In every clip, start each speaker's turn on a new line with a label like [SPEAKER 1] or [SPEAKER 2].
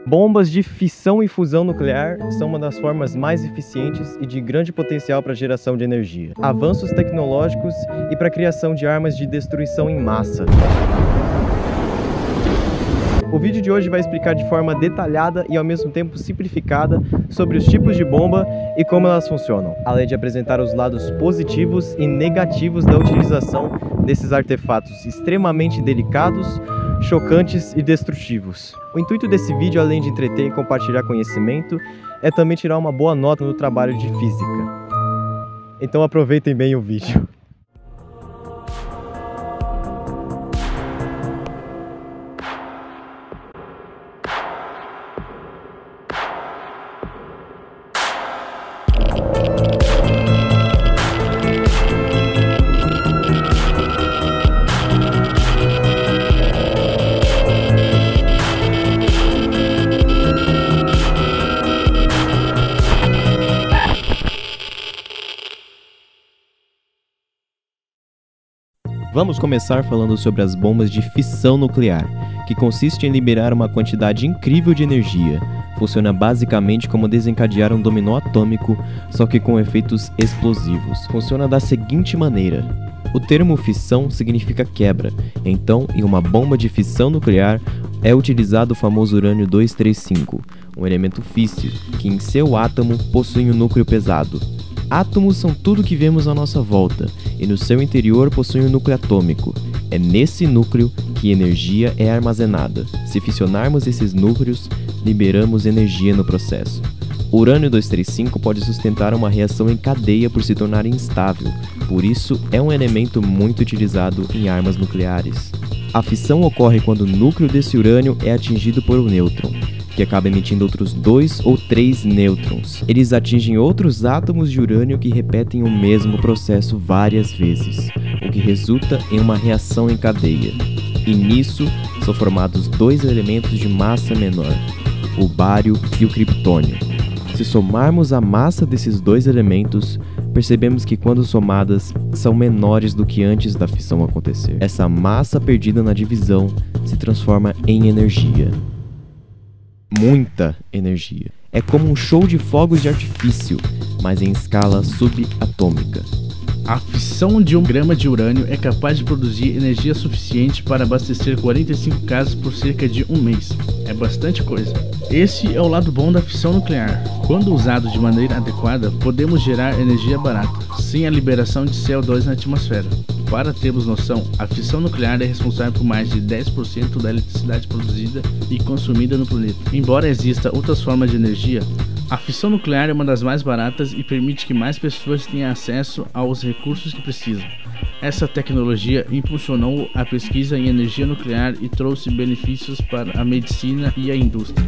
[SPEAKER 1] Bombas de fissão e fusão nuclear são uma das formas mais eficientes e de grande potencial para a geração de energia, avanços tecnológicos e para a criação de armas de destruição em massa. O vídeo de hoje vai explicar de forma detalhada e ao mesmo tempo simplificada sobre os tipos de bomba e como elas funcionam, além de apresentar os lados positivos e negativos da utilização desses artefatos extremamente delicados, chocantes e destrutivos. O intuito desse vídeo, além de entreter e compartilhar conhecimento, é também tirar uma boa nota no trabalho de física. Então aproveitem bem o vídeo. Vamos começar falando sobre as bombas de fissão nuclear, que consiste em liberar uma quantidade incrível de energia. Funciona basicamente como desencadear um dominó atômico, só que com efeitos explosivos. Funciona da seguinte maneira: o termo fissão significa quebra, então em uma bomba de fissão nuclear é utilizado o famoso urânio 235, um elemento físsil, que em seu átomo possui um núcleo pesado. Átomos são tudo que vemos à nossa volta, e no seu interior possui um núcleo atômico. É nesse núcleo que energia é armazenada. Se fissionarmos esses núcleos, liberamos energia no processo. O urânio 235 pode sustentar uma reação em cadeia por se tornar instável, por isso é um elemento muito utilizado em armas nucleares. A fissão ocorre quando o núcleo desse urânio é atingido por um nêutron, que acaba emitindo outros 2 ou 3 nêutrons. Eles atingem outros átomos de urânio que repetem o mesmo processo várias vezes, o que resulta em uma reação em cadeia. E nisso são formados dois elementos de massa menor, o bário e o criptônio. Se somarmos a massa desses dois elementos, percebemos que quando somadas são menores do que antes da fissão acontecer. Essa massa perdida na divisão se transforma em energia. Muita energia. É como um show de fogos de artifício, mas em escala subatômica.
[SPEAKER 2] A fissão de 1 grama de urânio é capaz de produzir energia suficiente para abastecer 45 casas por cerca de um mês. É bastante coisa. Esse é o lado bom da fissão nuclear. Quando usado de maneira adequada, podemos gerar energia barata, sem a liberação de CO2 na atmosfera. Para termos noção, a fissão nuclear é responsável por mais de 10% da eletricidade produzida e consumida no planeta. Embora exista outras formas de energia, a fissão nuclear é uma das mais baratas e permite que mais pessoas tenham acesso aos recursos que precisam. Essa tecnologia impulsionou a pesquisa em energia nuclear e trouxe benefícios para a medicina e a indústria.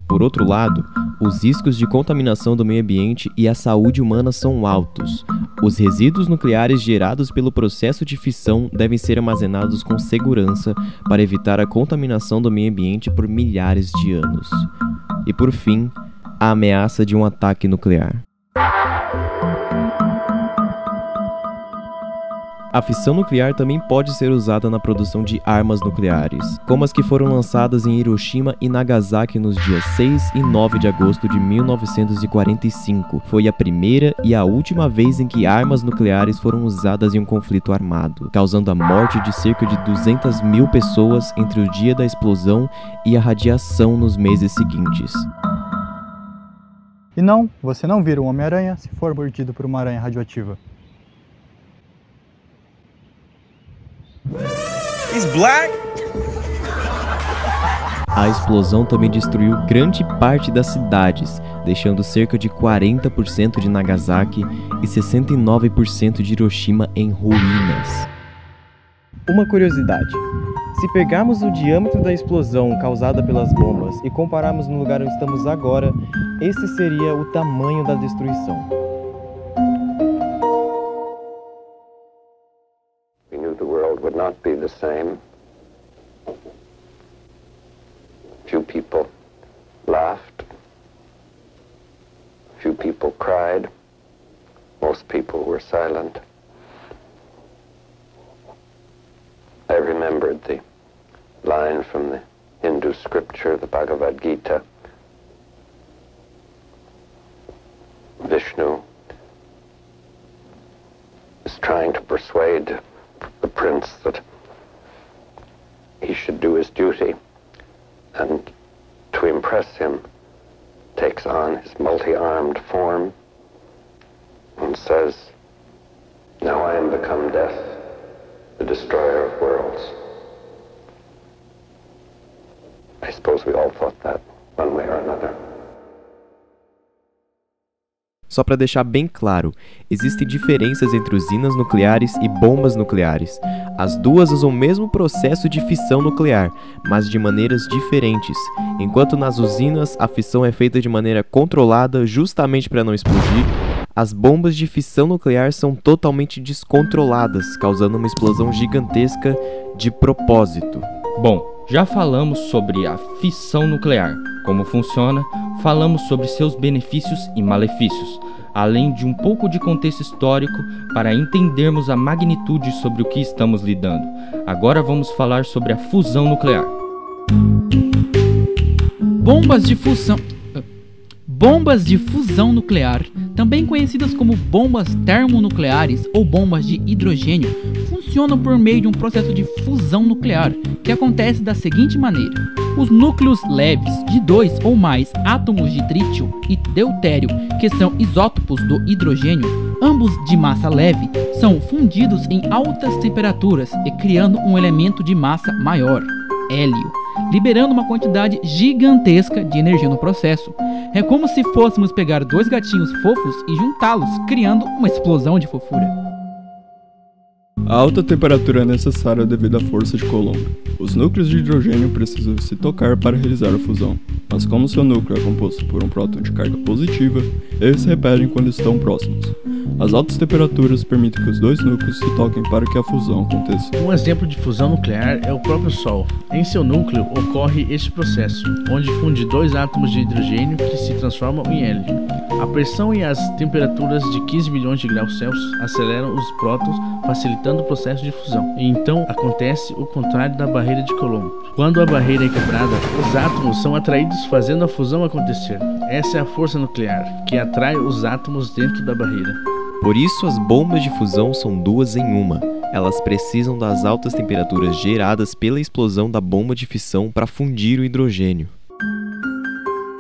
[SPEAKER 1] Por outro lado, os riscos de contaminação do meio ambiente e a saúde humana são altos. Os resíduos nucleares gerados pelo processo de fissão devem ser armazenados com segurança para evitar a contaminação do meio ambiente por milhares de anos. E por fim, a ameaça de um ataque nuclear. A fissão nuclear também pode ser usada na produção de armas nucleares, como as que foram lançadas em Hiroshima e Nagasaki nos dias 6 e 9 de agosto de 1945. Foi a primeira e a última vez em que armas nucleares foram usadas em um conflito armado, causando a morte de cerca de 200 mil pessoas entre o dia da explosão e a radiação nos meses seguintes.
[SPEAKER 3] E não, você não vira um Homem-Aranha se for mordido por uma aranha radioativa.
[SPEAKER 4] He's black.
[SPEAKER 1] A explosão também destruiu grande parte das cidades, deixando cerca de 40% de Nagasaki e 69% de Hiroshima em ruínas. Uma curiosidade: se pegarmos o diâmetro da explosão causada pelas bombas e compararmos no lugar onde estamos agora, esse seria o tamanho da destruição.
[SPEAKER 5] Would not be the same. Few people laughed. Few people cried. Most people were silent. I remembered the line from the Hindu scripture, the Bhagavad Gita, Vishnu is trying to persuade the prince that he should do his duty, and to impress him takes on his multi-armed form and says, "Now I am become death, the destroyer of worlds." I suppose we all thought that one way or another.
[SPEAKER 1] Só para deixar bem claro, existem diferenças entre usinas nucleares e bombas nucleares. As duas usam o mesmo processo de fissão nuclear, mas de maneiras diferentes. Enquanto nas usinas a fissão é feita de maneira controlada justamente para não explodir, as bombas de fissão nuclear são totalmente descontroladas, causando uma explosão gigantesca de propósito.
[SPEAKER 4] Bom, já falamos sobre a fissão nuclear, como funciona, falamos sobre seus benefícios e malefícios, além de um pouco de contexto histórico para entendermos a magnitude sobre o que estamos lidando. Agora vamos falar sobre a fusão nuclear.
[SPEAKER 6] Bombas de fusão nuclear, também conhecidas como bombas termonucleares ou bombas de hidrogênio, funcionam por meio de um processo de fusão nuclear, que acontece da seguinte maneira: os núcleos leves de 2 ou mais átomos de trítio e deutério, que são isótopos do hidrogênio, ambos de massa leve, são fundidos em altas temperaturas e criando um elemento de massa maior, hélio, liberando uma quantidade gigantesca de energia no processo. É como se fôssemos pegar dois gatinhos fofos e juntá-los, criando uma explosão de fofura.
[SPEAKER 7] A alta temperatura é necessária devido à força de Coulomb. Os núcleos de hidrogênio precisam se tocar para realizar a fusão, mas como seu núcleo é composto por um próton de carga positiva, eles se repelem quando estão próximos. As altas temperaturas permitem que os dois núcleos se toquem para que a fusão aconteça.
[SPEAKER 2] Um exemplo de fusão nuclear é o próprio Sol. Em seu núcleo ocorre este processo, onde funde dois átomos de hidrogênio que se transformam em hélio. A pressão e as temperaturas de 15 milhões de graus Celsius aceleram os prótons, facilitando o processo de fusão. E então acontece o contrário da barreira de Coulomb. Quando a barreira é quebrada, os átomos são atraídos, fazendo a fusão acontecer. Essa é a força nuclear, que atrai os átomos dentro da barreira.
[SPEAKER 1] Por isso, as bombas de fusão são duas em uma. Elas precisam das altas temperaturas geradas pela explosão da bomba de fissão para fundir o hidrogênio.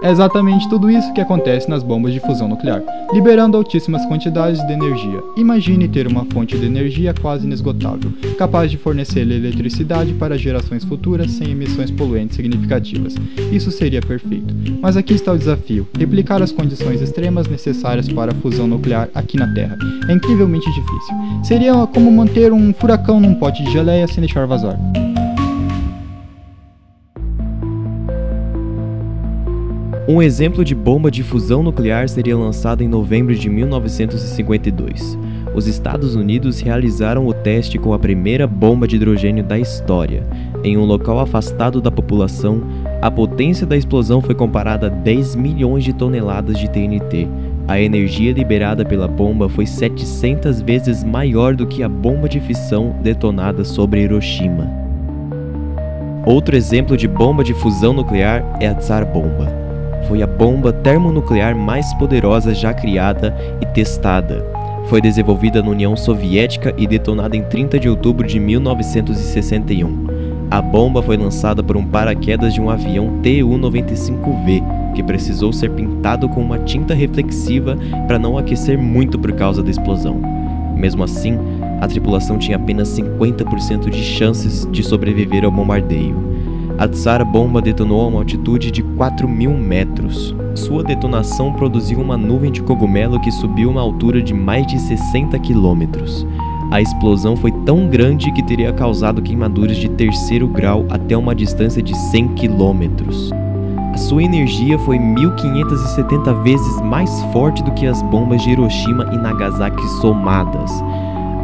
[SPEAKER 3] É exatamente tudo isso que acontece nas bombas de fusão nuclear, liberando altíssimas quantidades de energia. Imagine ter uma fonte de energia quase inesgotável, capaz de fornecer eletricidade para gerações futuras sem emissões poluentes significativas. Isso seria perfeito. Mas aqui está o desafio: replicar as condições extremas necessárias para a fusão nuclear aqui na Terra. É incrivelmente difícil. Seria como manter um furacão num pote de geleia sem deixar vazar.
[SPEAKER 1] Um exemplo de bomba de fusão nuclear seria lançado em novembro de 1952. Os Estados Unidos realizaram o teste com a primeira bomba de hidrogênio da história. Em um local afastado da população, a potência da explosão foi comparada a 10 milhões de toneladas de TNT. A energia liberada pela bomba foi 700 vezes maior do que a bomba de fissão detonada sobre Hiroshima. Outro exemplo de bomba de fusão nuclear é a Tsar Bomba. Foi a bomba termonuclear mais poderosa já criada e testada. Foi desenvolvida na União Soviética e detonada em 30 de outubro de 1961. A bomba foi lançada por um paraquedas de um avião Tu-95V, que precisou ser pintado com uma tinta reflexiva para não aquecer muito por causa da explosão. Mesmo assim, a tripulação tinha apenas 50% de chances de sobreviver ao bombardeio. A Tsar Bomba detonou a uma altitude de 4.000 metros. Sua detonação produziu uma nuvem de cogumelo que subiu uma altura de mais de 60 quilômetros. A explosão foi tão grande que teria causado queimaduras de 3º grau até uma distância de 100 quilômetros. A sua energia foi 1.570 vezes mais forte do que as bombas de Hiroshima e Nagasaki somadas.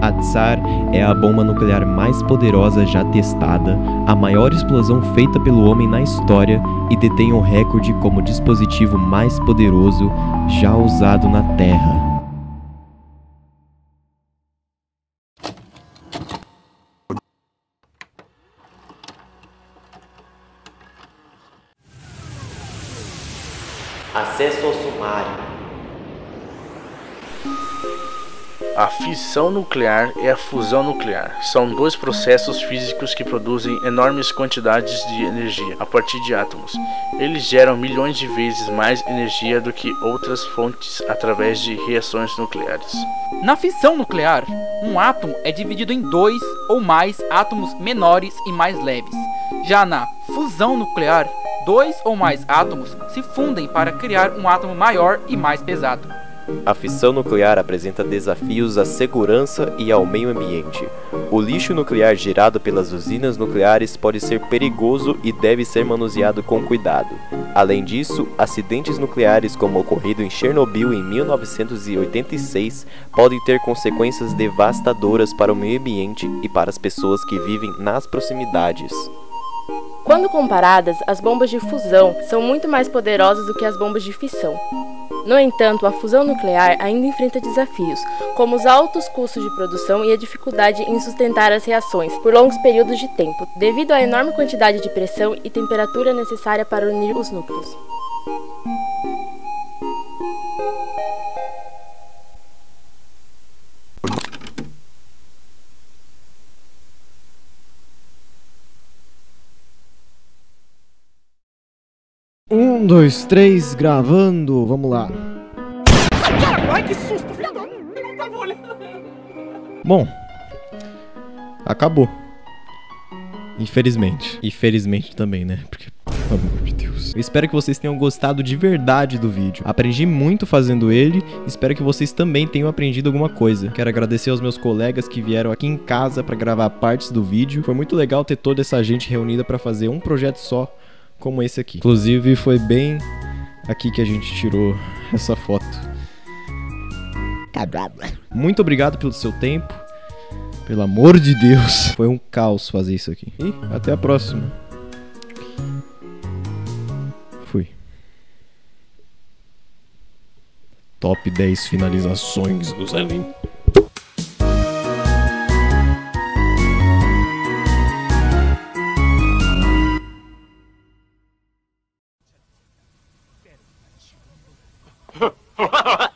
[SPEAKER 1] A Tsar é a bomba nuclear mais poderosa já testada, a maior explosão feita pelo homem na história e detém o recorde como dispositivo mais poderoso já usado na Terra. Acesso ao sumário.
[SPEAKER 2] A fissão nuclear e a fusão nuclear são dois processos físicos que produzem enormes quantidades de energia a partir de átomos. Eles geram milhões de vezes mais energia do que outras fontes através de reações nucleares.
[SPEAKER 6] Na fissão nuclear, um átomo é dividido em dois ou mais átomos menores e mais leves. Já na fusão nuclear, dois ou mais átomos se fundem para criar um átomo maior e mais pesado.
[SPEAKER 1] A fissão nuclear apresenta desafios à segurança e ao meio ambiente. O lixo nuclear gerado pelas usinas nucleares pode ser perigoso e deve ser manuseado com cuidado. Além disso, acidentes nucleares como o ocorrido em Chernobyl em 1986 podem ter consequências devastadoras para o meio ambiente e para as pessoas que vivem nas proximidades.
[SPEAKER 8] Quando comparadas, as bombas de fusão são muito mais poderosas do que as bombas de fissão. No entanto, a fusão nuclear ainda enfrenta desafios, como os altos custos de produção e a dificuldade em sustentar as reações por longos períodos de tempo, devido à enorme quantidade de pressão e temperatura necessária para unir os núcleos.
[SPEAKER 1] Um, dois, três, gravando, vamos lá.
[SPEAKER 6] Ai, que susto, filha da... Eu não tava olhando.
[SPEAKER 1] Bom, acabou. Infelizmente. E felizmente também, né? Porque, pelo amor de Deus. Eu espero que vocês tenham gostado de verdade do vídeo. Aprendi muito fazendo ele. Espero que vocês também tenham aprendido alguma coisa. Quero agradecer aos meus colegas que vieram aqui em casa pra gravar partes do vídeo. Foi muito legal ter toda essa gente reunida pra fazer um projeto só, como esse aqui. Inclusive, foi bem aqui que a gente tirou essa foto. Muito obrigado pelo seu tempo. Pelo amor de Deus. Foi um caos fazer isso aqui. E até a próxima. Fui. Top 10 finalizações do Zelim.
[SPEAKER 9] Ha ha ha!